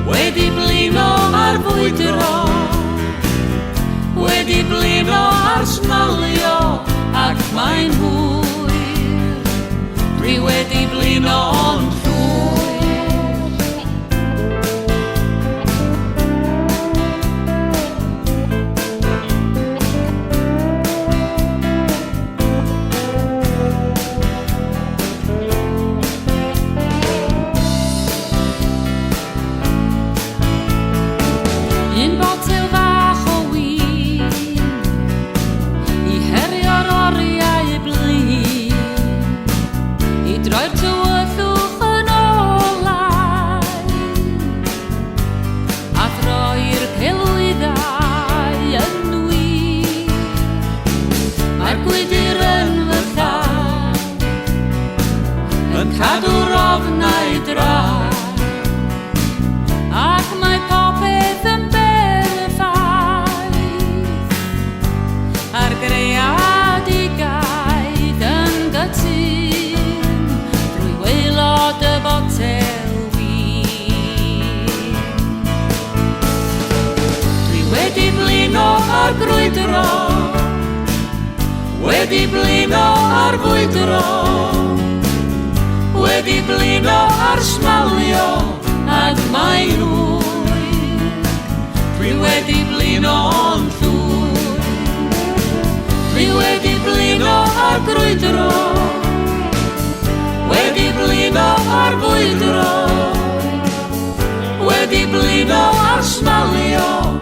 Wedi blino ar fwydro, wedi blino ar snalio ac mae'n hwyr. Dwi wedi blino ond cadw'r ofnau draw ac mae popeth yn berffaith a'r greadigaeth yn gytun drwy waelod y botel win. Dwi wedi blino ar grwydro, wedi blino ar fwydro, wedi blino ar smalio ac mae'n hwyr. Dwi wedi blino ond llwyr. Dwi wedi blino ar grwydro, wedi blino ar fwydro, wedi blino ar smalio